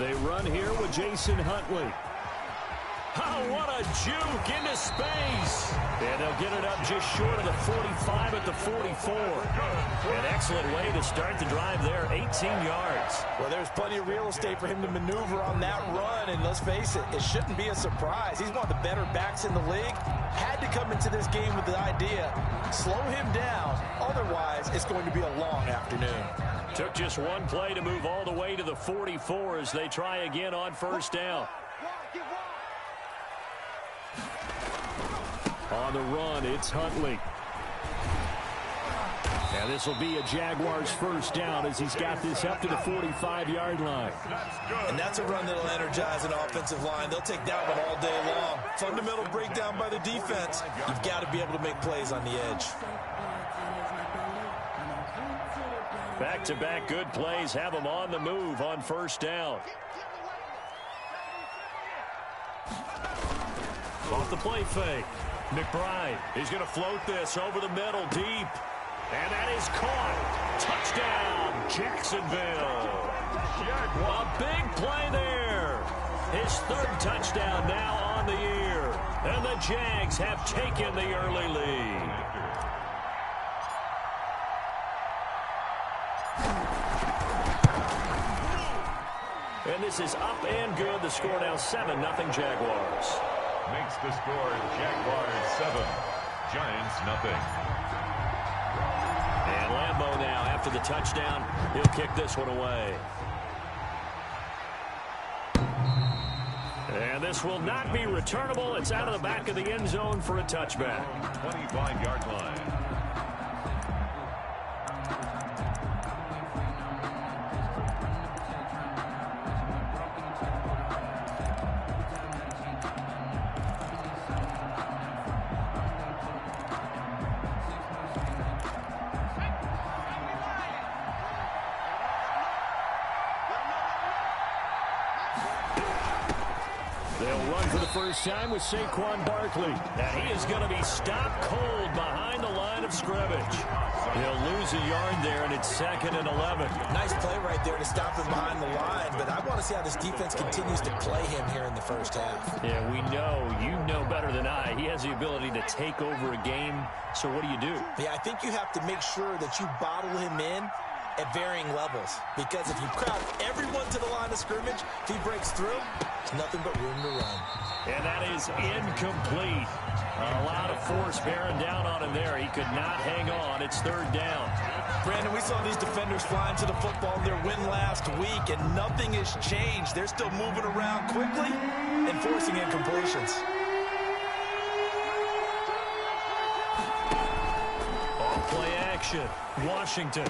They run here with Jason Huntley. Oh, what a juke into space. And they'll get it up just short of the 45 at the 44. An excellent way to start the drive there, 18 yards. Well, there's plenty of real estate for him to maneuver on that run, and let's face it, it shouldn't be a surprise. He's one of the better backs in the league. Had to come into this game with the idea, slow him down, otherwise it's going to be a long afternoon. Took just one play to move all the way to the 44 as they try again on first down. On the run, it's Huntley. And this will be a Jaguars first down as he's got this up to the 45-yard line. And that's a run that will energize an offensive line. They'll take that one all day long. Fundamental breakdown by the defense. You've got to be able to make plays on the edge. Back-to-back good plays have them on the move on first down. Off the play fake. McBride, he's going to float this over the middle deep. And that is caught. Touchdown, Jacksonville. A big play there. His third touchdown now on the year. And the Jags have taken the early lead. And this is up and good. The score now 7-0 Jaguars. Makes the score Jaguars 7, Giants nothing. And Lambeau now, after the touchdown, he'll kick this one away. And this will not be returnable. It's out of the back of the end zone for a touchback. 25-yard line. First time with Saquon Barkley. And he is going to be stopped cold behind the line of scrimmage. He'll lose a yard there, and it's 2nd and 11. Nice play right there to stop him behind the line, but I want to see how this defense continues to play him here in the first half. Yeah, we know, you know better than I, he has the ability to take over a game. So what do you do? Yeah, I think you have to make sure that you bottle him in at varying levels, because if you crowd everyone to the line of scrimmage, if he breaks through, there's nothing but room to run. And that is incomplete. A lot of force bearing down on him there. He could not hang on. It's 3rd down. Brandon, we saw these defenders flying to the football in their win last week, and nothing has changed. They're still moving around quickly and forcing incompletions. Off play action. Washington.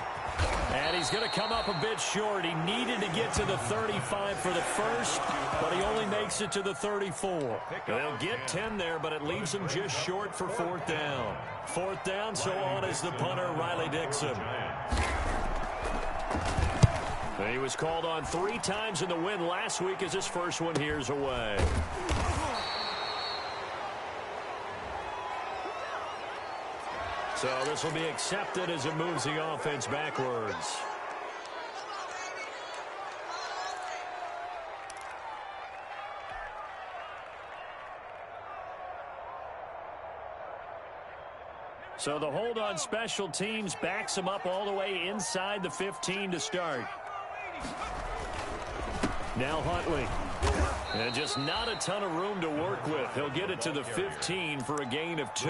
And he's going to come up a bit short. He needed to get to the 35 for the first, but he only makes it to the 34. They'll get 10 there, but it leaves him just short for 4th down. 4th down, so on is the punter, Riley Dixon. He was called on 3 times in the win last week as his first one here's away. So this will be accepted as it moves the offense backwards. So the hold on special teams backs him up all the way inside the 15 to start. Now Huntley. And just not a ton of room to work with. He'll get it to the 15 for a gain of 2.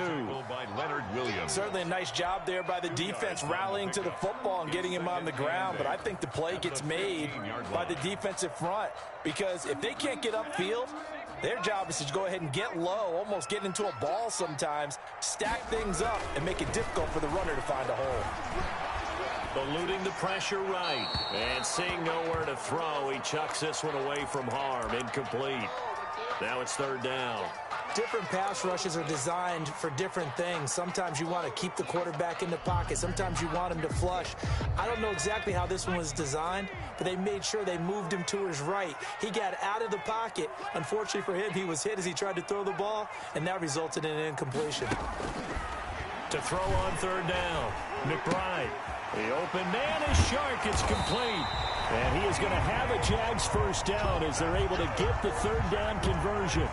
By Leonard Williams. Certainly a nice job there by the defense rallying to the football and getting him on the ground. But I think the play gets made by the defensive front, because if they can't get upfield, their job is to go ahead and get low, almost get into a ball sometimes, stack things up, and make it difficult for the runner to find a hole. Eluding the pressure right. And seeing nowhere to throw, he chucks this one away from harm. Incomplete. Now it's 3rd down. Different pass rushes are designed for different things. Sometimes you want to keep the quarterback in the pocket. Sometimes you want him to flush. I don't know exactly how this one was designed, but they made sure they moved him to his right. He got out of the pocket. Unfortunately for him, he was hit as he tried to throw the ball, and that resulted in an incompletion. To throw on 3rd down, McBride. The open man is Shark. It's complete. And he is going to have a Jags first down as they're able to get the third down conversion.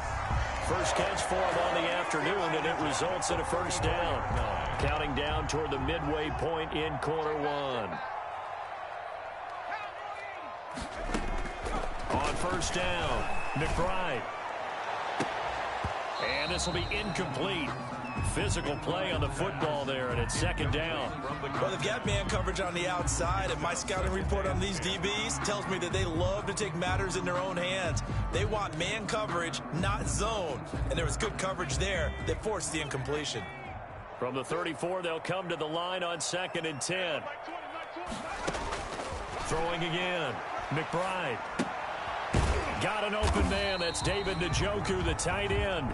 First catch for him on the afternoon, and it results in a first down. Counting down toward the midway point in quarter one. On first down, McBride. And this will be incomplete. Physical play on the football there, and it's second down. Well, they've got man coverage on the outside, and my scouting report on these DBs tells me that they love to take matters in their own hands. They want man coverage, not zone. And there was good coverage there that forced the incompletion. From the 34, they'll come to the line on 2nd and 10. Throwing again. McBride. Got an open man. That's David Njoku, the tight end.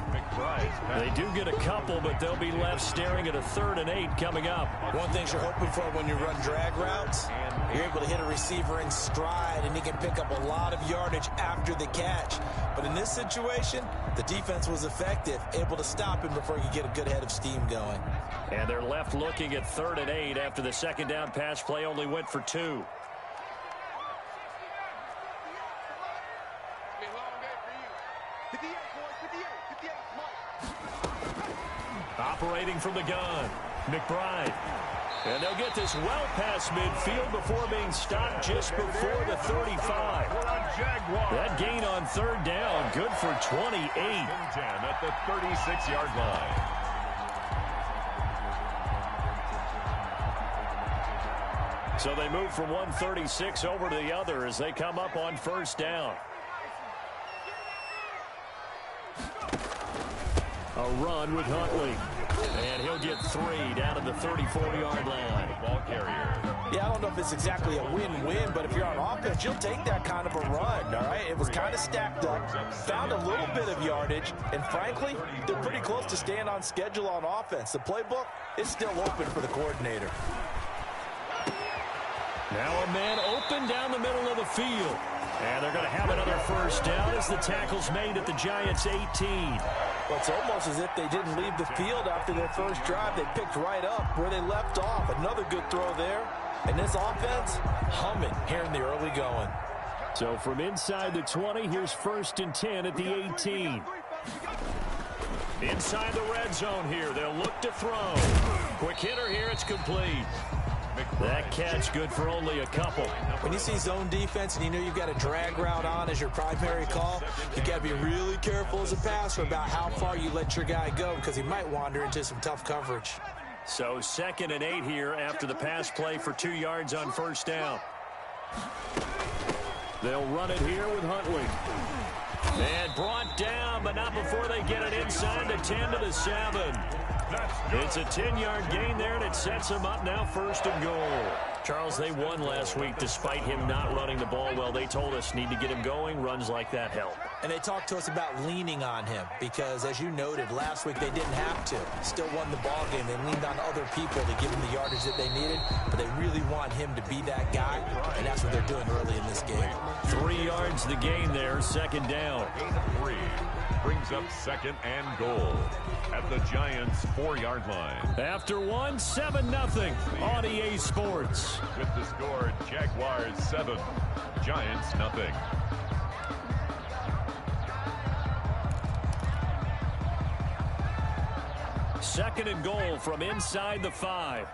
They do get a couple, but they'll be left staring at a 3rd and 8 coming up. One thing you're hoping for when you run drag routes, you're able to hit a receiver in stride, and he can pick up a lot of yardage after the catch. But in this situation, the defense was effective, able to stop him before he could get a good head of steam going. And they're left looking at 3rd and 8 after the second down pass play only went for 2. Operating from the gun, McBride. And they'll get this well past midfield before being stopped just before the 35. That gain on 3rd down, good for 28. 10 at the 36-yard line. So they move from 136 over to the other as they come up on first down. A run with Huntley. And he'll get 3 down at the 34-yard line. Ball carrier. Yeah, I don't know if it's exactly a win-win, but if you're on offense, you'll take that kind of a run, all right? It was kind of stacked up, found a little bit of yardage, and frankly, they're pretty close to staying on schedule on offense. The playbook is still open for the coordinator. Now a man open down the middle of the field. And they're going to have another first down as the tackle's made at the Giants' 18. Well, it's almost as if they didn't leave the field after their first drive. They picked right up where they left off. Another good throw there. And this offense, humming here in the early going. So from inside the 20, here's 1st and 10 at the 18. Inside the red zone here. They'll look to throw. Quick hitter here. It's complete. That catch good for only a couple. When you see zone defense and you know you've got a drag route on as your primary call, you got to be really careful as a passer about how far you let your guy go because he might wander into some tough coverage. So 2nd and 8 here after the pass play for 2 yards on first down. They'll run it here with Huntley. And brought down, but not before they get it inside the 10 to the 7. It's a 10-yard gain there, and it sets them up now 1st and goal. Charles, they won last week despite him not running the ball well. They told us need to get him going. Runs like that help. And they talked to us about leaning on him because, as you noted, last week they didn't have to. Still won the ball game. They leaned on other people to give him the yardage that they needed, but they really want him to be that guy, and that's what they're doing early in this game. 3 yards the gain there, 2nd down. Gain of 3 brings up 2nd and goal at the Giants' 4-yard line. After one, 7-0 on EA Sports. With the score, Jaguars 7, Giants 0. Second and goal from inside the 5.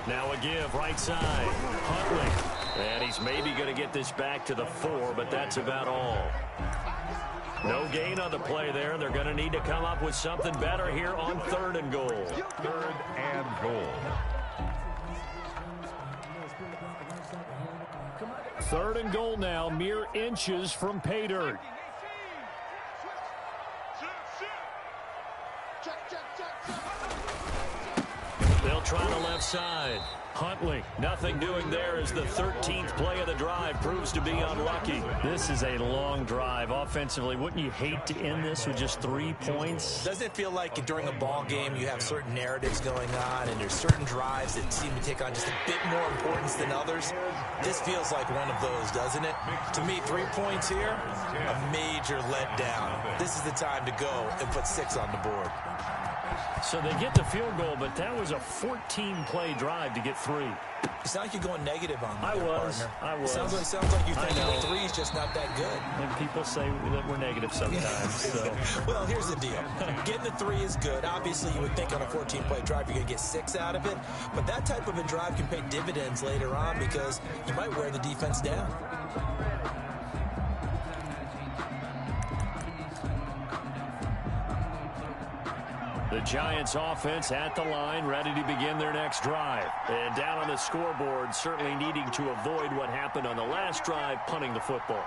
Now a give right side. Huntley. And he's maybe going to get this back to the 4, but that's about all. No gain on the play there. They're going to need to come up with something better here on 3rd and goal. 3rd and goal. 3rd and goal now, mere inches from pay dirt. They'll try the left side. Huntley, nothing doing there as the 13th play of the drive proves to be unlucky. This is a long drive offensively. Wouldn't you hate to end this with just 3 points? Doesn't it feel like during a ball game you have certain narratives going on and there's certain drives that seem to take on just a bit more importance than others? This feels like one of those, doesn't it? To me, 3 points here, a major letdown. This is the time to go and put 6 on the board. So they get the field goal, but that was a 14-play drive to get 3. It's not like you're going negative on I me, was. Sounds like you think the 3 is just not that good. And people say that we're negative sometimes. So. Well, here's the deal. Getting the 3 is good. Obviously, you would think on a 14-play drive you're going to get 6 out of it. But that type of a drive can pay dividends later on because you might wear the defense down. The Giants offense at the line, ready to begin their next drive. And down on the scoreboard, certainly needing to avoid what happened on the last drive, punting the football.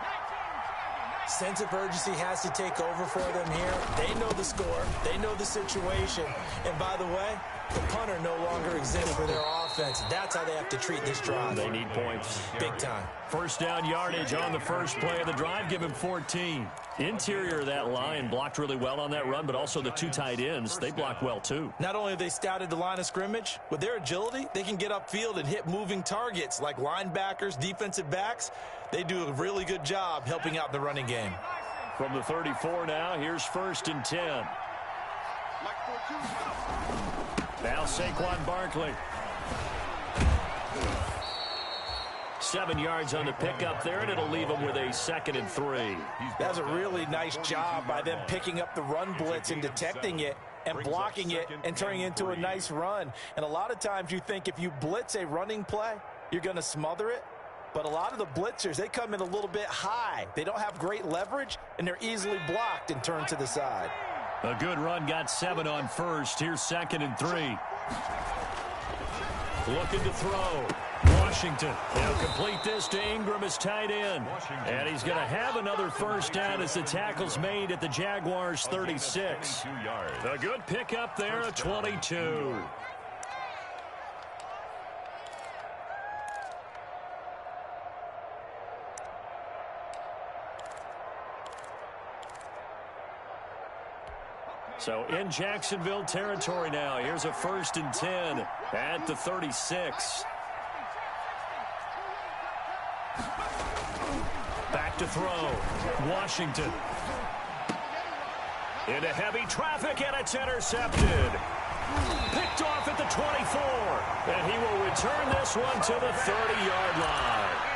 Sense of urgency has to take over for them here. They know the score. They know the situation. And by the way, the punter no longer exists for their offense. That's how they have to treat this drive. They need points. Big time. First down yardage on the first play of the drive. Give him 14. Interior of that line blocked really well on that run, but also the 2 tight ends, they blocked well too. Not only have they scouted the line of scrimmage, with their agility, they can get upfield and hit moving targets like linebackers, defensive backs. They do a really good job helping out the running game. From the 34 now, here's 1st and 10. Now Saquon Barkley. 7 yards on the pickup there, and it'll leave him with a 2nd and 3. That's a really nice job by them picking up the run blitz and detecting it and blocking it and turning it into a nice run. And a lot of times you think if you blitz a running play, you're going to smother it. But a lot of the blitzers, they come in a little bit high. They don't have great leverage, and they're easily blocked and turned to the side. A good run, got 7 on first. Here's 2nd and 3. Looking to throw. Washington. He'll complete this to Ingram as tight end. And he's going to have another first down as the tackle's made at the Jaguars 36. A good pickup there at 22. So in Jacksonville territory now. Here's a 1st and 10 at the 36. Back to throw. Washington. Into heavy traffic, and it's intercepted. Picked off at the 24. And he will return this one to the 30-yard line.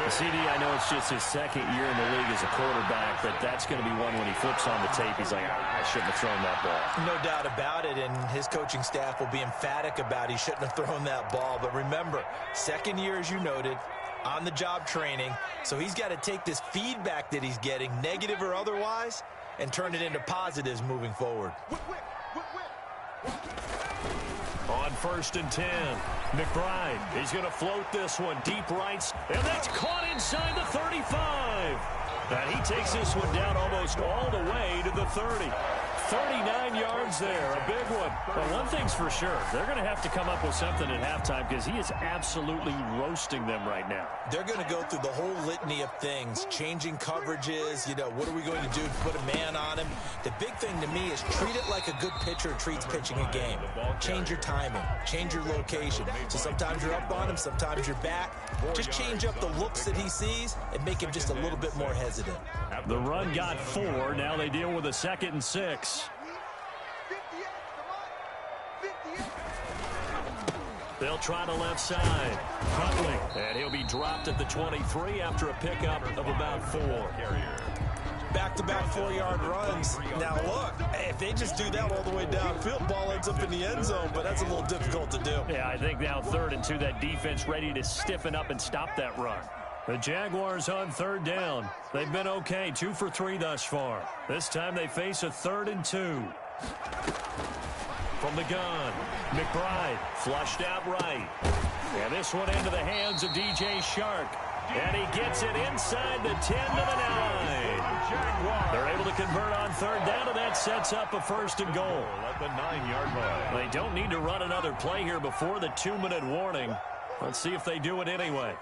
CD, I know it's just his 2nd year in the league as a quarterback, but that's going to be one when he flips on the tape. He's like, I shouldn't have thrown that ball. No doubt about it, and his coaching staff will be emphatic about he shouldn't have thrown that ball. But remember, 2nd year, as you noted, on-the-job training, so he's got to take this feedback that he's getting, negative or otherwise, and turn it into positives moving forward. On 1st and 10, McBride. He's going to float this one deep right, and that's caught inside the 35. And he takes this one down almost all the way to the 30. 39 yards there, a big one. But one thing's for sure, they're going to have to come up with something at halftime because he is absolutely roasting them right now. They're going to go through the whole litany of things, changing coverages, what are we going to do to put a man on him? The big thing to me is treat it like a good pitcher treats pitching a game. Change your timing, change your location. So sometimes you're up on him, sometimes you're back. Just change up the looks that he sees and make him just a little bit more hesitant. The run got 4. Now they deal with a 2nd and 6. They'll try the left side. Huntley. And he'll be dropped at the 23 after a pickup of about 4. Back-to-back 4-yard runs. Now, look, if they just do that all the way downfield, ball ends up in the end zone, but that's a little difficult to do. Yeah, I think now 3rd and 2, that defense ready to stiffen up and stop that run. The Jaguars on 3rd down. They've been okay, 2 for 3 thus far. This time they face a 3rd and 2. From the gun, McBride flushed out right. And this one into the hands of DJ Shark. And he gets it inside the 10 to the 9. They're able to convert on 3rd down, and that sets up a 1st and goal. At the 9-yard line. They don't need to run another play here before the 2-minute warning. Let's see if they do it anyway.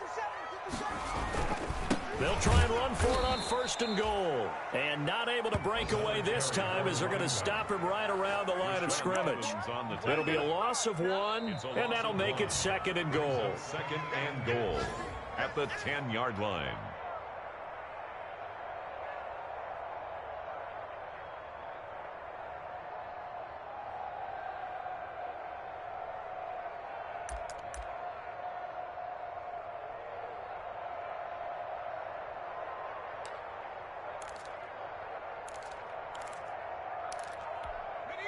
They'll try and run for it on 1st and goal. And not able to break away this time as they're going to stop him right around the line of scrimmage. It'll be a loss of 1, and that'll make it 2nd and goal. 2nd and goal at the 10-yard line.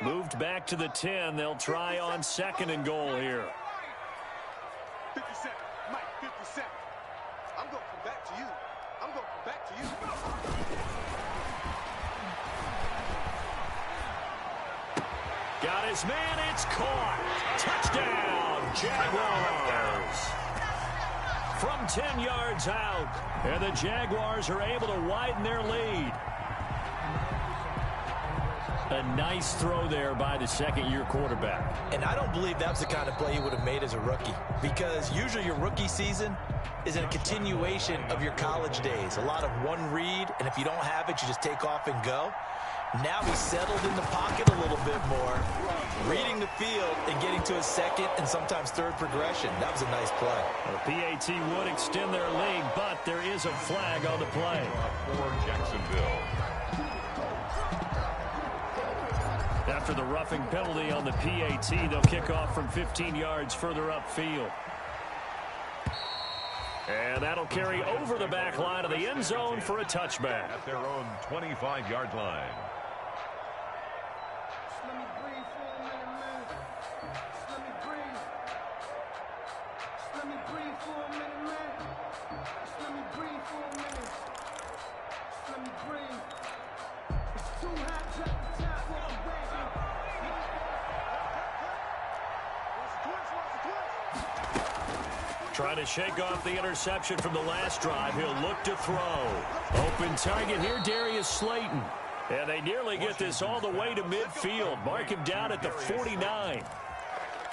Moved back to the 10. They'll try on 2nd and goal here. 50 seconds. Mike, 50 seconds. I'm going to come back to you. I'm going to come back to you. Got his man. It's caught. Touchdown, Jaguars. From 10 yards out. And the Jaguars are able to widen their lead. A nice throw there by the second-year quarterback. And I don't believe that's the kind of play he would have made as a rookie, because usually your rookie season is a continuation of your college days. A lot of one read, and if you don't have it, you just take off and go. Now he's settled in the pocket a little bit more, reading the field and getting to his second and sometimes third progression. That was a nice play. The PAT would extend their lead, but there is a flag on the play. For Jacksonville. After the roughing penalty on the PAT, they'll kick off from 15 yards further upfield. And that'll carry over the back line of the end zone for a touchback. At their own 25-yard line. Just let me breathe for a minute, man. Just let me breathe. Just let me breathe for a minute, man. Just let me breathe for a minute. Just let me breathe. It's too hot to the top for a wagon. Trying to shake off the interception from the last drive. He'll look to throw. Open target here, Darius Slayton. And they nearly get this all the way to midfield. Mark him down at the 49.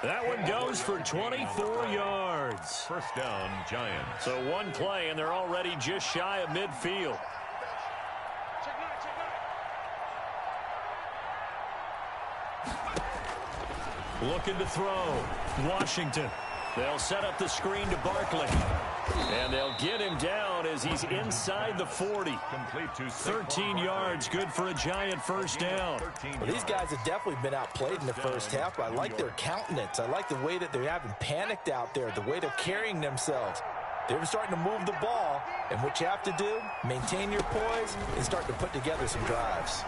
That one goes for 24 yards. First down, Giants. So one play, and they're already just shy of midfield. Looking to throw. Washington. They'll set up the screen to Barkley. And they'll get him down as he's inside the 40. Complete to 13 yards, good for a Giant first down. Well, these guys have definitely been outplayed in the first half, but I like their countenance. I like the way that they're having panicked out there, the way they're carrying themselves. They're starting to move the ball, and what you have to do, maintain your poise and start to put together some drives.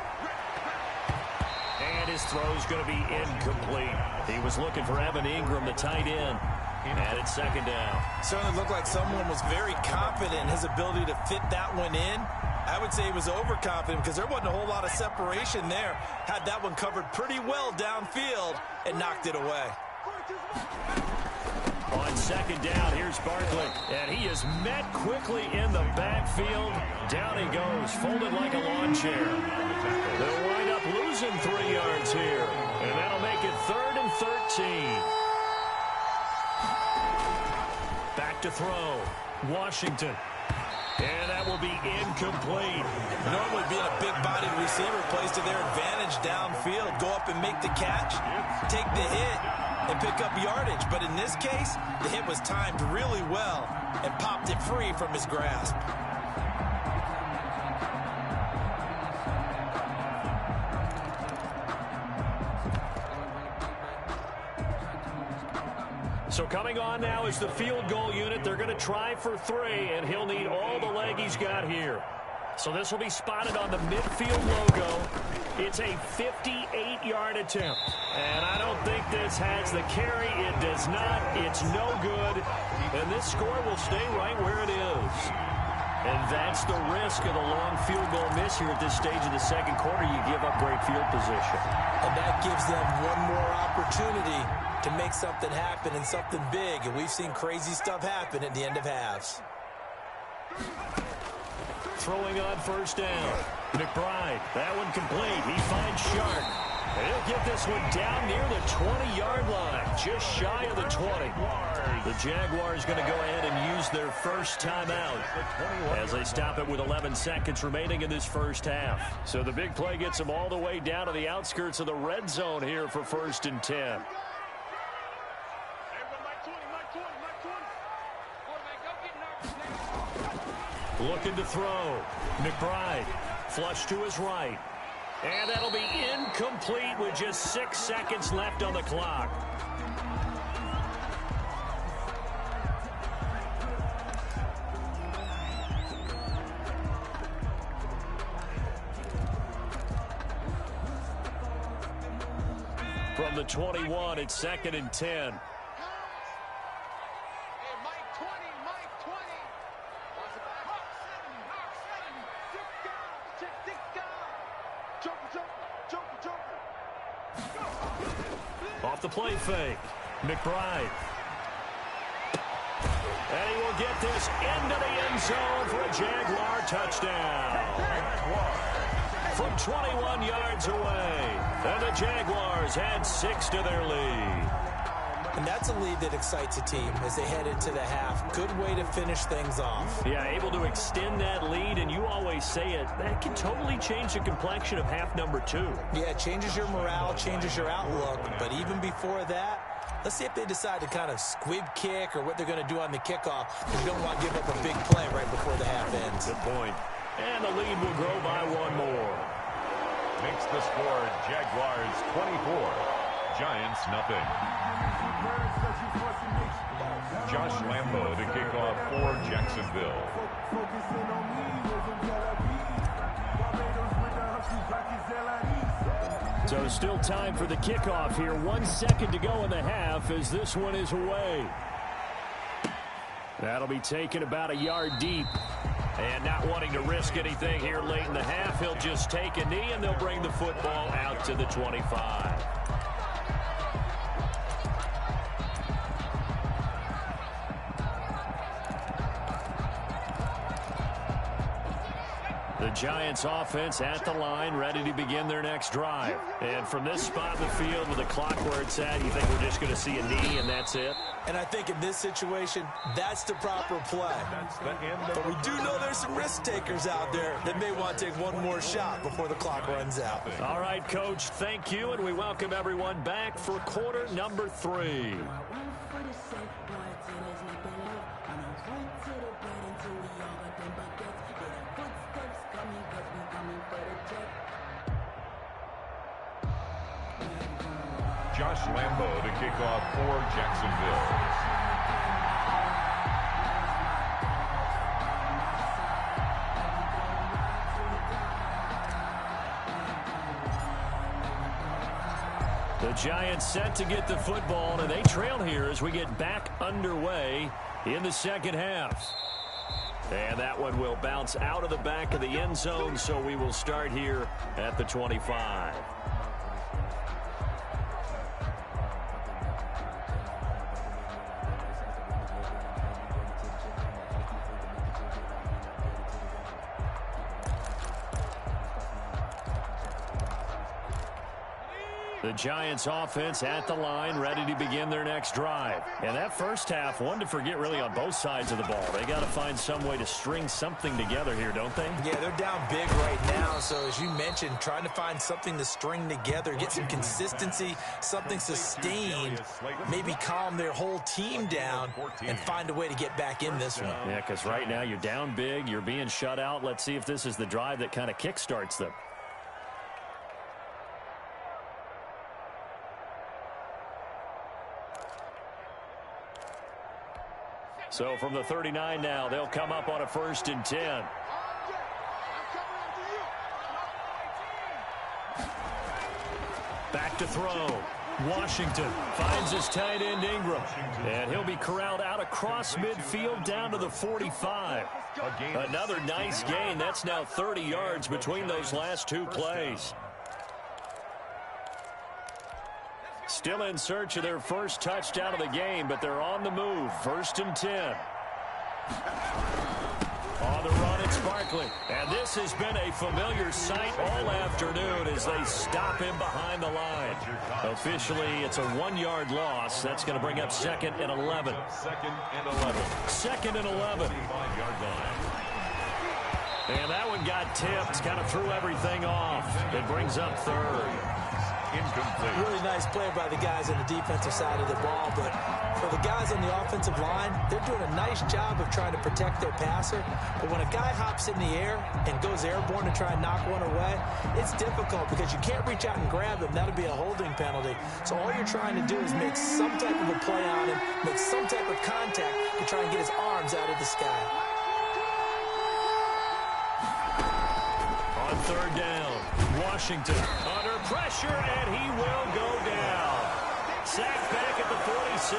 And his throw's going to be incomplete. He was looking for Evan Ingram, the tight end. And it's second down. Certainly looked like someone was very confident in his ability to fit that one in. I would say he was overconfident because there wasn't a whole lot of separation there. Had that one covered pretty well downfield and knocked it away. On second down, here's Barkley. And he is met quickly in the backfield. Down he goes, folded like a lawn chair. They'll wind up losing 3 yards here. And that'll make it 3rd and 13. Back to throw. Washington. And that will be incomplete. Normally being a big-bodied receiver plays to their advantage downfield. Go up and make the catch, take the hit, and pick up yardage. But in this case, the hit was timed really well and popped it free from his grasp. So coming on now is the field goal unit. They're going to try for 3, and he'll need all the leg he's got here. So this will be spotted on the midfield logo. It's a 58-yard attempt. And I don't think this has the carry. It does not. It's no good. And this score will stay right where it is. And that's the risk of the long field goal miss here at this stage of the second quarter. You give up great field position. And that gives them one more opportunity to make something happen and something big. And we've seen crazy stuff happen at the end of halves. Throwing on first down. McBride, that one complete. He finds Sharp. And he'll get this one down near the 20-yard line, just shy of the 20. The Jaguars going to go ahead and use their first timeout as they stop it with 11 seconds remaining in this first half. So the big play gets them all the way down to the outskirts of the red zone here for 1st and 10. Looking to throw. McBride, flush to his right. And that'll be incomplete with just 6 seconds left on the clock. From the 21, it's 2nd and 10. Off the play fake, McBride. And he will get this into the end zone for a Jaguar touchdown. From 21 yards away. And the Jaguars had 6 to their lead. And that's a lead that excites a team as they head into the half. Good way to finish things off. Yeah, able to extend that lead, and you always say it, that can totally change the complexion of half number 2. Yeah, it changes your morale, changes your outlook. But even before that, let's see if they decide to kind of squib kick or what they're going to do on the kickoff. You don't want to give up a big play right before the half ends. Good point. And the lead will grow by 1 more. Makes the score Jaguars 24, Giants nothing. Josh Lambo to kick off for Jacksonville. So still time for the kickoff here. 1 second to go in the half as this one is away. That'll be taken about a yard deep. And not wanting to risk anything here late in the half, he'll just take a knee and they'll bring the football out to the 25. The Giants offense at the line, ready to begin their next drive. And from this spot in the field with the clock where it's at, you think we're just going to see a knee and that's it? And I think in this situation, that's the proper play. But we do know there's some risk takers out there that may want to take one more shot before the clock runs out. All right, Coach, thank you, and we welcome everyone back for quarter number 3. Josh Lambo to kick off for Jacksonville. The Giants set to get the football, and they trail here as we get back underway in the second half. And that one will bounce out of the back of the end zone, so we will start here at the 25. The Giants offense at the line, ready to begin their next drive. And that first half, one to forget really on both sides of the ball. They got to find some way to string something together here, don't they? Yeah, they're down big right now. So as you mentioned, trying to find something to string together, get some consistency, something sustained, maybe calm their whole team down and find a way to get back in this one. Yeah, because right now you're down big, you're being shut out. Let's see if this is the drive that kind of kickstarts them. So from the 39 now, they'll come up on a 1st and 10. Back to throw. Washington finds his tight end Ingram. And he'll be corralled out across midfield down to the 45. Another nice gain. That's now 30 yards between those last 2 plays. Still in search of their first touchdown of the game, but they're on the move. 1st and 10. On the run, it's Barkley. And this has been a familiar sight all afternoon as they stop him behind the line. Officially, it's a 1-yard loss. That's going to bring up 2nd and 11. 2nd and 11. 2nd and 11. And that one got tipped, kind of threw everything off. It brings up 3rd. Incomplete. Really nice play by the guys on the defensive side of the ball, but for the guys on the offensive line, they're doing a nice job of trying to protect their passer. But when a guy hops in the air and goes airborne to try and knock one away, it's difficult because you can't reach out and grab him. That'll be a holding penalty. So all you're trying to do is make some type of a play on him, make some type of contact to try and get his arms out of the sky. On third down. Washington under pressure, and he will go down. Sacked back at the 46.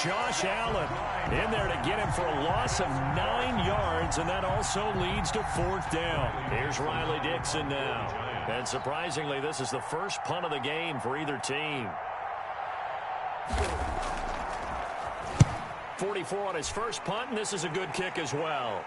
Josh Allen in there to get him for a loss of 9 yards, and that also leads to fourth down. Here's Riley Dixon now. And surprisingly, this is the first punt of the game for either team. 44 on his first punt, and this is a good kick as well.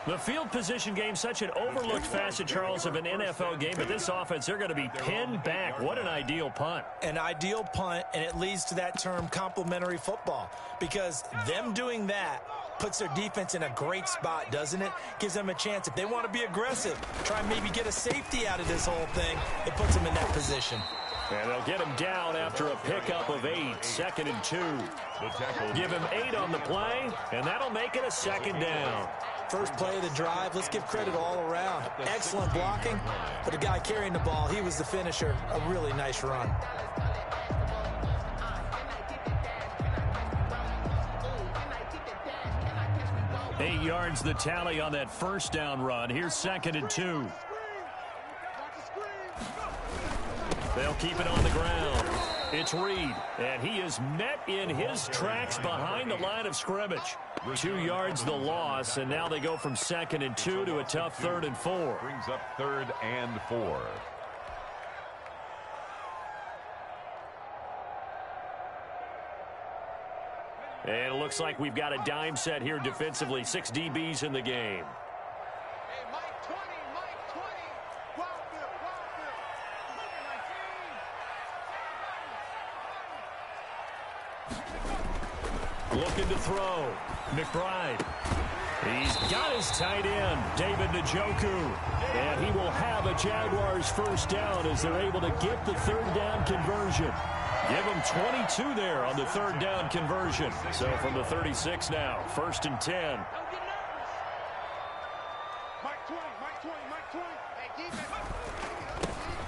The field position game, such an overlooked facet, Charles, of an NFL game. But this offense, they're going to be pinned back. What an ideal punt. An ideal punt, and it leads to that term complementary football. Because them doing that puts their defense in a great spot, doesn't it? Gives them a chance. If they want to be aggressive, try and maybe get a safety out of this whole thing, it puts them in that position. And they'll get him down after a pickup of 8, 2nd and 2. Give him 8 on the play, and that'll make it a second down. First play of the drive, let's give credit all around. Excellent blocking, but the guy carrying the ball, he was the finisher. A really nice run. Eight yards the tally on that first down run. Here's 2nd and 2. They'll keep it on the ground. It's Reed, and he is met in his tracks behind the line of scrimmage. 2 yards the loss, and now they go from 2nd and 2 to a tough 3rd and 4. Brings up 3rd and 4. And it looks like we've got a dime set here defensively. 6 DBs in the game. Looking to throw. McBride. He's got his tight end, David Njoku. And he will have a Jaguars first down as they're able to get the 3rd down conversion. Give him 22 there on the 3rd down conversion. So from the 36 now, 1st and 10.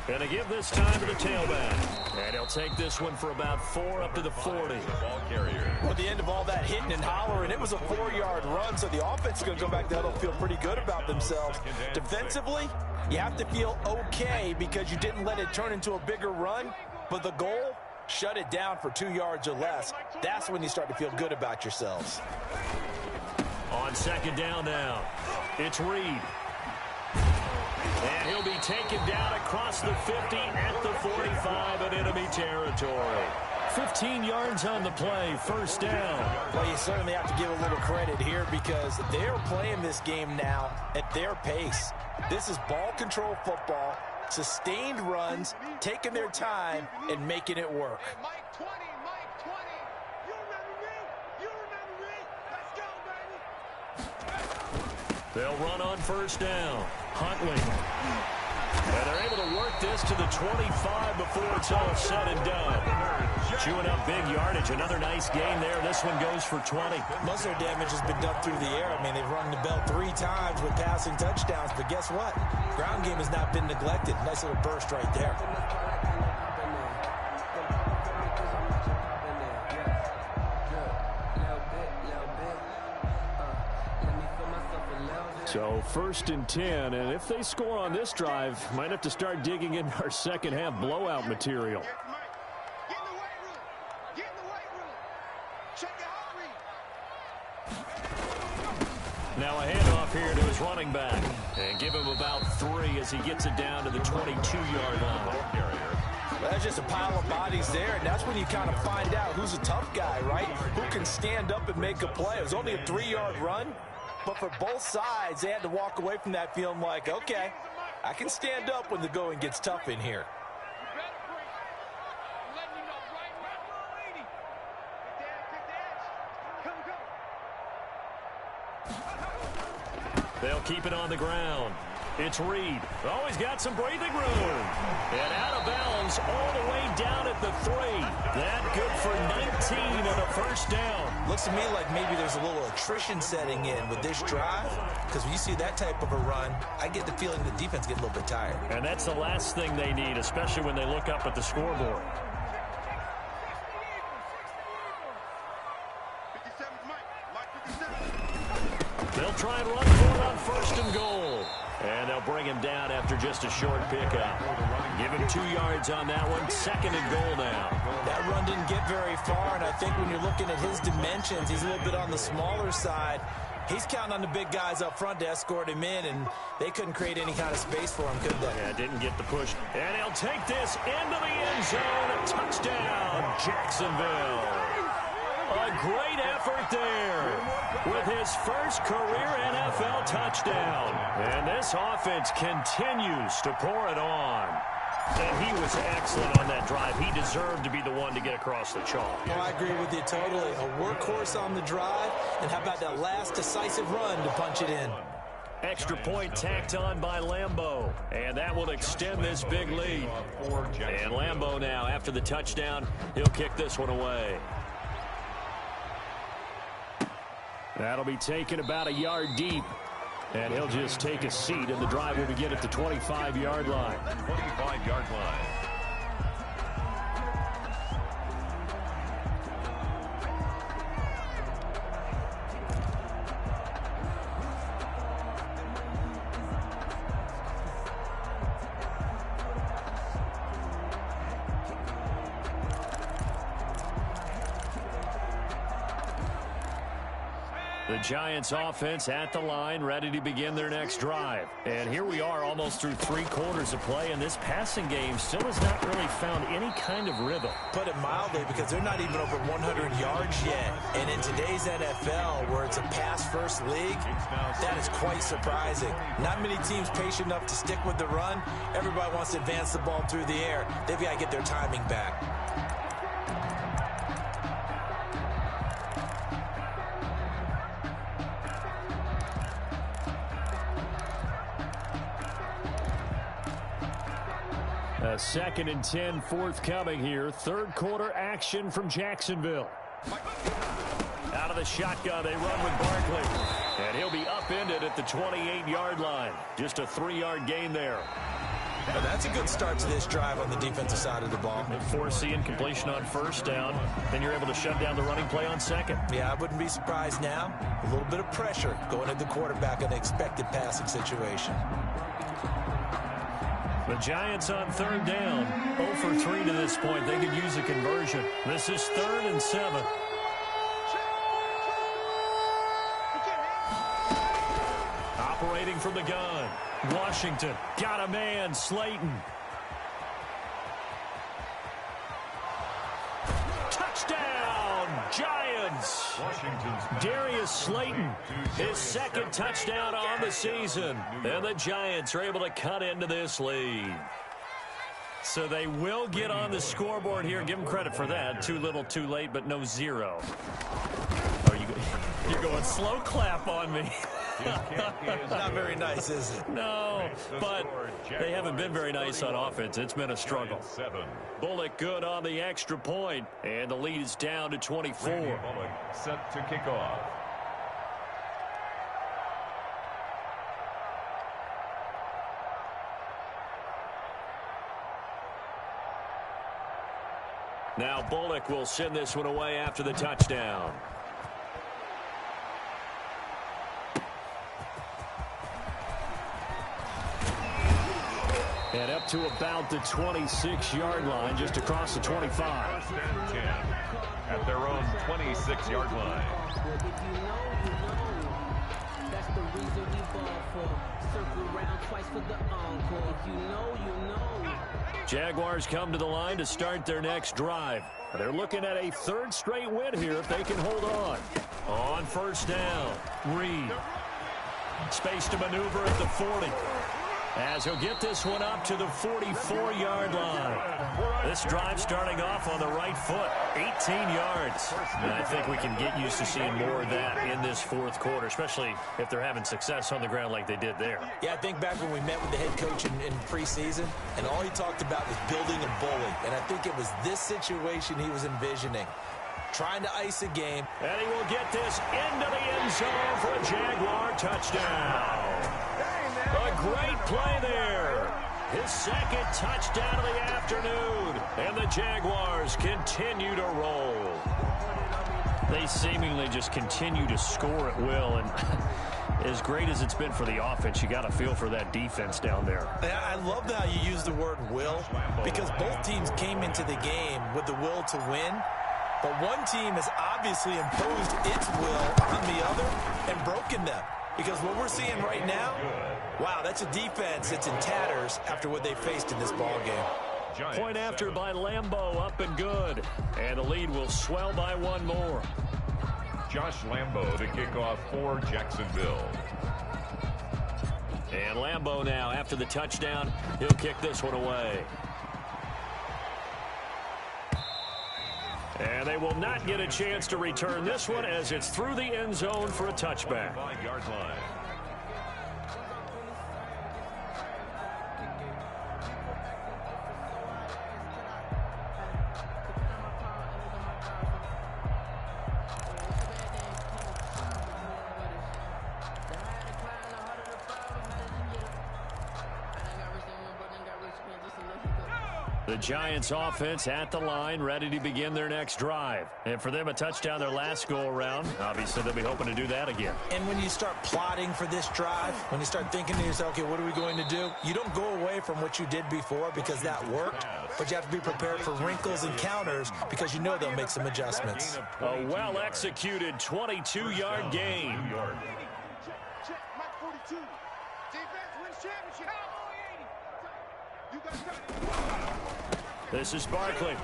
And they give this time to the tailback. And he'll take this one for about 4 up to the 40. Ball carrier. Well, at the end of all that hitting and hollering, it was a 4-yard run, so the offense is going to go back there and feel pretty good about themselves. Defensively, you have to feel okay because you didn't let it turn into a bigger run, but the goal, shut it down for 2 yards or less. That's when you start to feel good about yourselves. On 2nd down now, it's Reed. And he'll be taken down across the 50 at the 45 in enemy territory. 15 yards on the play, 1st down. Well, you certainly have to give a little credit here because they're playing this game now at their pace. This is ball control football, sustained runs, taking their time, and making it work. Mike 20, Mike 20. You remember me? You remember me? Let's go, baby. They'll run on 1st down. Huntley. And they're able to work this to the 25 before it's all said and done. Chewing up big yardage. Another nice gain there. This one goes for 20. Most of their damage has been done through the air. I mean, they've rung the bell 3 times with passing touchdowns. But guess what? Ground game has not been neglected. Nice little burst right there. So 1st and 10, and if they score on this drive, might have to start digging in our second half blowout material. Get in the weight room. Get in the weight room. Check your heart rate. Now a handoff here to his running back. And give him about 3 as he gets it down to the 22-yard line. Well, that's just a pile of bodies there, and that's when you kind of find out who's a tough guy, right? Who can stand up and make a play. It was only a 3-yard run. But for both sides, they had to walk away from that feeling like, okay, I can stand up when the going gets tough in here. They'll keep it on the ground. It's Reed. Oh, he's got some breathing room. And out of bounds all the way down at the 3. That good for 19 and a 1st down. Looks to me like maybe there's a little attrition setting in with this drive. Because when you see that type of a run, I get the feeling the defense gets a little bit tired. And that's the last thing they need, especially when they look up at the scoreboard. They'll try and run for it on 1st and goal. bring him down after just a short pickup. Give him 2 yards on that one. 2nd and goal now. That run didn't get very far, and I think when you're looking at his dimensions, he's a little bit on the smaller side. He's counting on the big guys up front to escort him in, and they couldn't create any kind of space for him, could they? Yeah, didn't get the push. And he'll take this into the end zone. A touchdown, Jacksonville. A great effort there with his first career NFL touchdown. And this offense continues to pour it on. And he was excellent on that drive. He deserved to be the one to get across the chalk. Well, I agree with you totally. A workhorse on the drive, and how about that last decisive run to punch it in? Extra point tacked on by Lambeau. And that will extend this big lead. And Lambeau now, after the touchdown, he'll kick this one away. That'll be taken about a yard deep. And he'll just take a seat, and the drive will begin at the 25-yard line. 25-yard line. The Giants offense at the line, ready to begin their next drive. And here we are almost through 3 quarters of play, and this passing game still has not really found any kind of rhythm. Put it mildly, because they're not even over 100 yards yet. And in today's NFL, where it's a pass-first league, that is quite surprising. Not many teams patient enough to stick with the run. Everybody wants to advance the ball through the air. They've got to get their timing back. A 2nd and 10 forthcoming here. 3rd quarter action from Jacksonville. Out of the shotgun, they run with Barkley. And he'll be upended at the 28-yard line. Just a 3-yard gain there. Well, that's a good start to this drive on the defensive side of the ball. Forcing completion on 1st down. Then you're able to shut down the running play on 2nd. Yeah, I wouldn't be surprised now. A little bit of pressure going at the quarterback in an expected passing situation. The Giants on 3rd down. 0 for 3 to this point. They could use a conversion. This is 3rd and 7. Operating from the gun. Washington got a man, Slayton. Touchdown, Giants. Darius Slayton, his 2nd touchdown on the season. And the Giants are able to cut into this lead. So they will get on the scoreboard here. Give them credit for that. Too little, too late, but no 0. Oh, you're going slow clap on me. Not very nice, is it? No, but they haven't been very nice on offense. It's been a struggle. Bullock good on the extra point, and the lead is down to 24. Bullock set to kick off. Now Bullock will send this one away after the touchdown. And up to about the 26-yard line, just across the 25. 1st and 10 at their own 26-yard line. That's the reason we ball for. Circle around twice for the encore. If you know, you know. Jaguars come to the line to start their next drive. They're looking at a 3rd straight win here if they can hold on. On 1st down, Reed. Space to maneuver at the 40. As he'll get this one up to the 44-yard line. This drive starting off on the right foot, 18 yards. And I think we can get used to seeing more of that in this 4th quarter, especially if they're having success on the ground like they did there. Yeah, I think back when we met with the head coach in preseason, and all he talked about was building a bully. And I think it was this situation he was envisioning. Trying to ice a game. And he will get this into the end zone for a Jaguar touchdown. A great play there. His 2nd touchdown of the afternoon. And the Jaguars continue to roll. They seemingly just continue to score at will. And As great as it's been for the offense, you got to feel for that defense down there. I love how you use the word will, because both teams came into the game with the will to win, but one team has obviously imposed its will on the other and broken them. Because what we're seeing right now, wow, that's a defense that's in tatters after what they faced in this ball game. Point after by Lambeau, up and good. And the lead will swell by one more. Josh Lambeau to kick off for Jacksonville. And Lambeau now, after the touchdown, he'll kick this one away. And they will not get a chance to return this one as it's through the end zone for a touchback. 5-yard line. The Giants offense at the line, ready to begin their next drive. And for them, a touchdown their last go-around. Obviously, they'll be hoping to do that again. And when you start plotting for this drive, when you start thinking to yourself, okay, what are we going to do? You don't go away from what you did before because that worked, but you have to be prepared for wrinkles and counters because you know they'll make some adjustments. A well-executed 22-yard gain. Check, Mike 42. Defense wins championship. You guys got it. This is Barkley.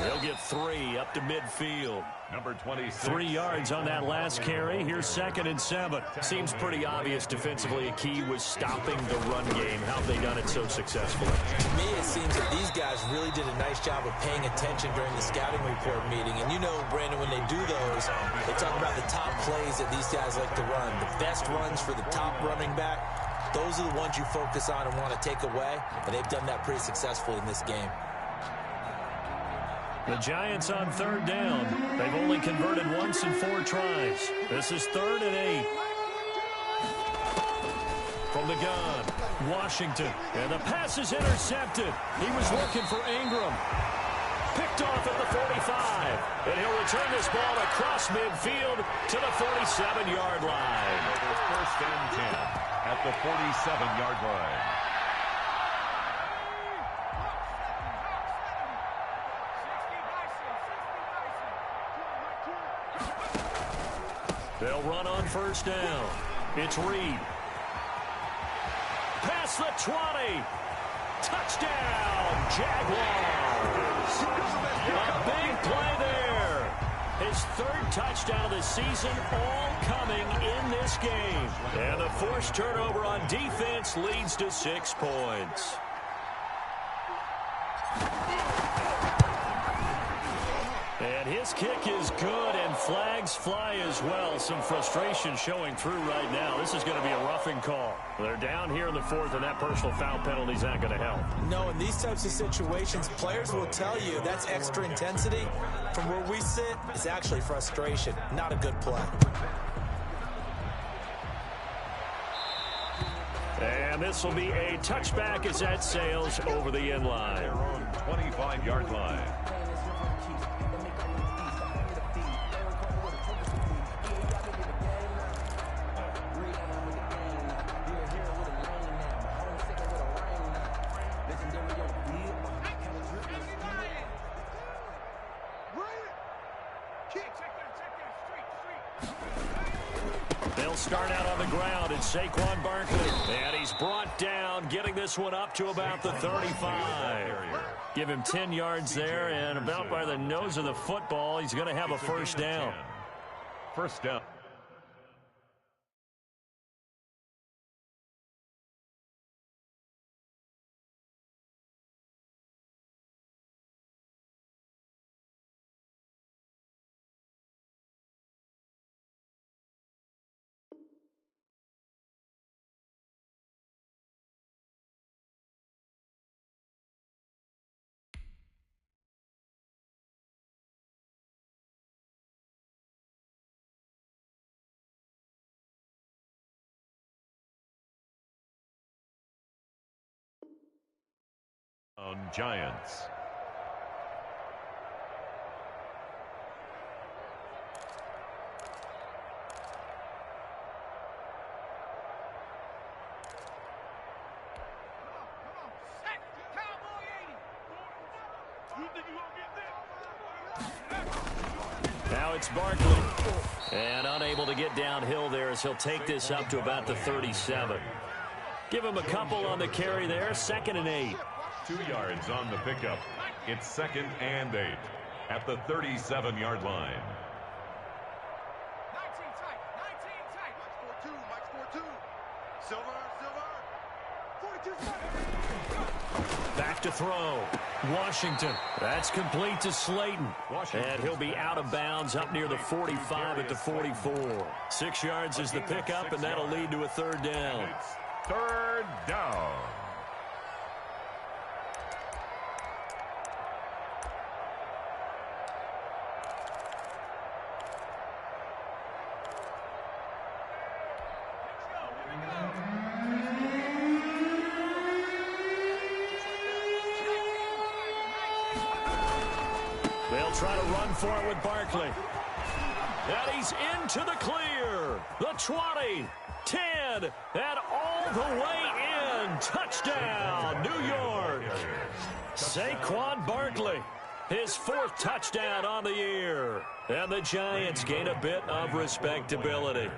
He'll get 3 up to midfield. Number 26. 3 yards on that last carry. Here's 2nd and 7. Seems pretty obvious defensively a key was stopping the run game. How have they done it so successfully? To me, it seems that these guys really did a nice job of paying attention during the scouting report meeting. And you know, Brandon, when they do those, they talk about the top plays that these guys like to run. The best runs for the top running back. Those are the ones you focus on and want to take away, and they've done that pretty successfully in this game. The Giants on 3rd down. They've only converted once in 4 tries. This is 3rd and 8. From the gun, Washington. And the pass is intercepted. He was looking for Ingram. Picked off at the 45. And he'll return this ball across midfield to the 47-yard line. 1st and 10 at the 47-yard line. They'll run on 1st down. It's Reed. Past the 20. Touchdown, Jaguars. A big play there. His 3rd touchdown of the season, all coming in this game. And the forced turnover on defense leads to 6 points. And his kick is good, and flags fly as well. Some frustration showing through right now. This is going to be a roughing call. They're down here in the 4th, and that personal foul penalty is not going to help. No, in these types of situations, players will tell you that's extra intensity. From where we sit, it's actually frustration. Not a good play. And this will be a touchback as that sails over the end line. They're on 25-yard line. They'll start out on the ground. It's Saquon Barkley. And he's brought down, getting this one up to about the 35. Give him 10 yards there, and about by the nose of the football, he's going to have a 1st down. 1st down. Giants. Now it's Barkley. And unable to get downhill there as he'll take this up to about the 37. Give him a couple on the carry there. 2nd and 8. 2 yards on the pickup. It's 2nd and 8 at the 37-yard line. 19 tight. 19 tight. Mike's 4-2. Silver. 42. Back to throw. Washington. That's complete to Slayton. And he'll be out of bounds up near the 45 at the 44. 6 yards is the pickup, and that'll lead to a 3rd down. 3rd down. They'll try to run for it with Barkley. And he's into the clear. The 20, 10, and all the way in. Touchdown, New York. Saquon Barkley, his 4th touchdown on the year. And the Giants gain a bit of respectability.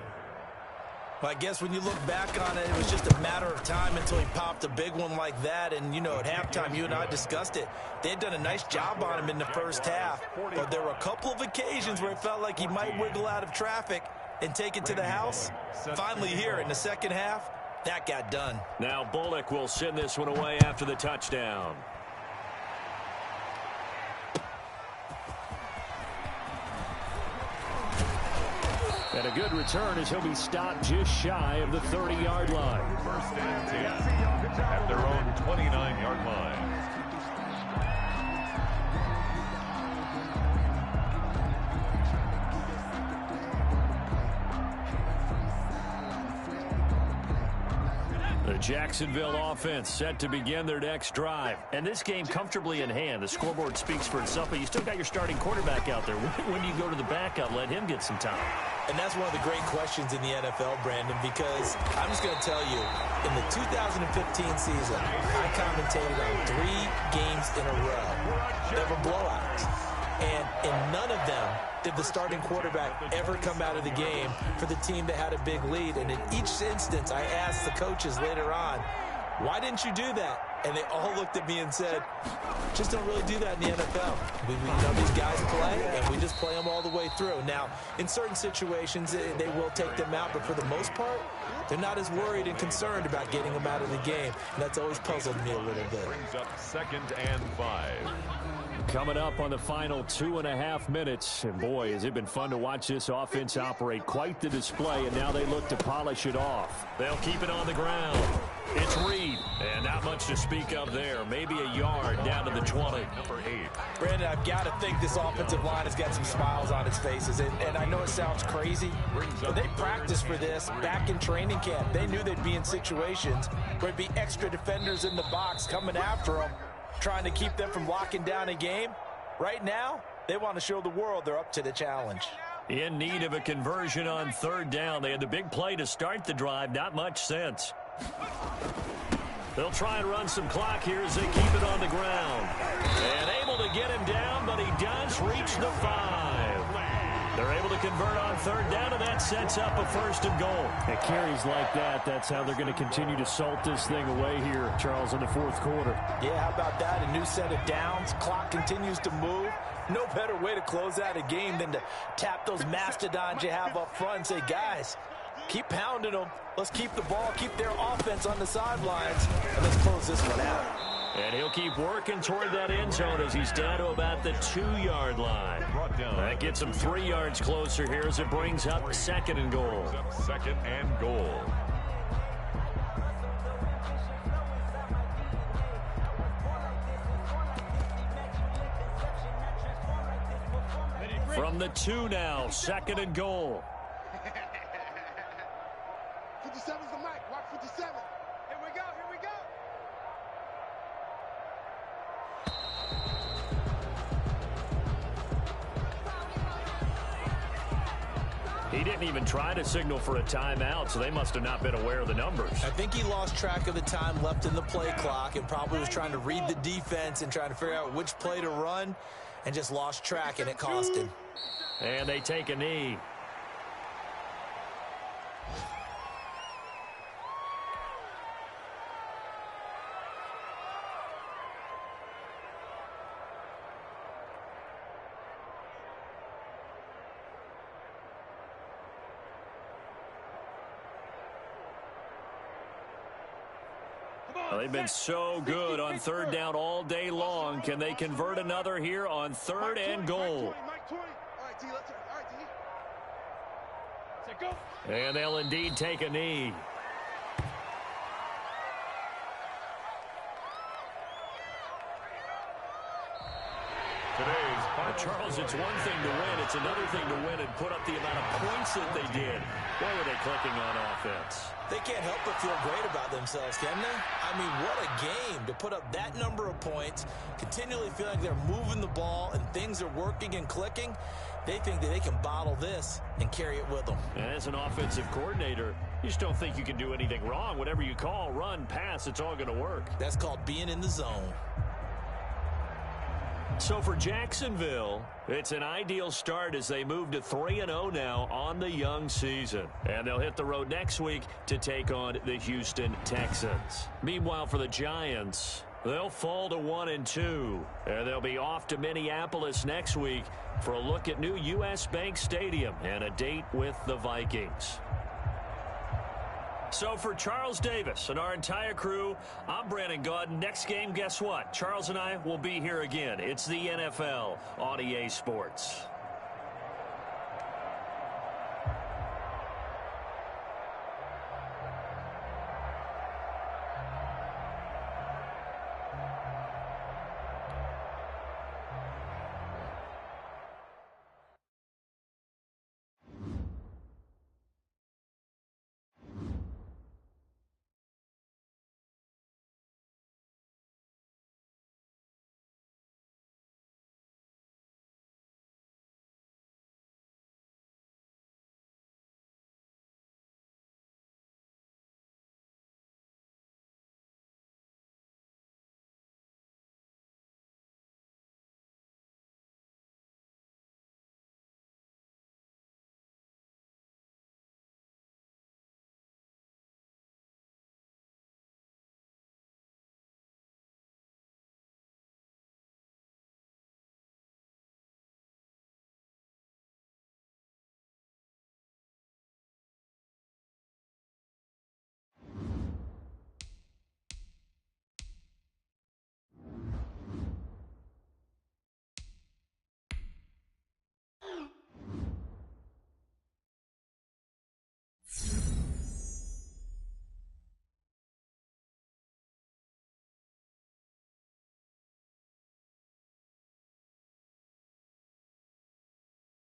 Well, I guess when you look back on it, it was just a matter of time until he popped a big one like that. And, you know, at halftime, you and I discussed it. They had done a nice job on him in the first half. But there were a couple of occasions where it felt like he might wiggle out of traffic and take it to the house. Finally here in the second half, that got done. Now Bullock will send this one away after the touchdown. And a good return as he'll be stopped just shy of the 30-yard line. 1st and 10 at their own 29-yard line. The Jacksonville offense set to begin their next drive. And this game comfortably in hand. The scoreboard speaks for itself, but you still got your starting quarterback out there. When do you go to the backup, let him get some time? And that's one of the great questions in the NFL, Brandon, because I'm just going to tell you, in the 2015 season, I commentated on 3 games in a row that were blowouts. And in none of them did the starting quarterback ever come out of the game for the team that had a big lead. And in each instance, I asked the coaches later on, why didn't you do that? And they all looked at me and said, just don't really do that in the NFL. We know these guys play, and we just play them all the way through. Now, in certain situations, they will take them out, but for the most part, they're not as worried and concerned about getting them out of the game. And that's always puzzled me a little bit. Brings up 2nd and 5. Coming up on the final 2.5 minutes. And boy, has it been fun to watch this offense operate. Quite the display, and now they look to polish it off. They'll keep it on the ground. It's Reed, and not much to speak of there. Maybe a yard down to the 20. Number 8. Brandon, I've got to think this offensive line has got some smiles on its faces. And I know it sounds crazy, but they practiced for this back in training camp. They knew they'd be in situations where there'd be extra defenders in the box coming after them, trying to keep them from locking down a game. Right now, they want to show the world they're up to the challenge. In need of a conversion on 3rd down. They had the big play to start the drive. Not much sense. They'll try and run some clock here as they keep it on the ground. And able to get him down, but he does reach the 5. They're able to convert on 3rd down, and that sets up a 1st and goal. It carries like that. That's how they're going to continue to salt this thing away here, Charles, in the 4th quarter. Yeah, how about that? A new set of downs. Clock continues to move. No better way to close out a game than to tap those mastodons you have up front and say, guys, keep pounding them. Let's keep the ball, keep their offense on the sidelines, and let's close this one out. And he'll keep working toward that end zone as he's down to about the 2-yard line. That gets him 3 yards closer here as it brings up 2nd and goal. 2nd and goal. From the 2 now, 2nd and goal. 57's the mic. Watch 57. Here we go. Here we go. He didn't even try to signal for a timeout, so they must have not been aware of the numbers. I think he lost track of the time left in the play clock and probably was trying to read the defense and trying to figure out which play to run and just lost track, and it cost him. And they take a knee. Well, they've been so good on third down all day long. Can they convert another here on third and goal? And they'll indeed take a knee. Charles, it's one thing to win. It's another thing to win and put up the amount of points that they did. Boy, were they clicking on offense. They can't help but feel great about themselves, can they? I mean, what a game to put up that number of points, continually feel like they're moving the ball and things are working and clicking. They think that they can bottle this and carry it with them. And as an offensive coordinator, you just don't think you can do anything wrong. Whatever you call, run, pass, it's all going to work. That's called being in the zone. So for Jacksonville, it's an ideal start as they move to 3-0 now on the young season. And they'll hit the road next week to take on the Houston Texans. Meanwhile, for the Giants, they'll fall to 1-2. And they'll be off to Minneapolis next week for a look at new U.S. Bank Stadium and a date with the Vikings. So for Charles Davis and our entire crew, I'm Brandon Gaudin. Next game, guess what? Charles and I will be here again. It's the NFL on EA Sports.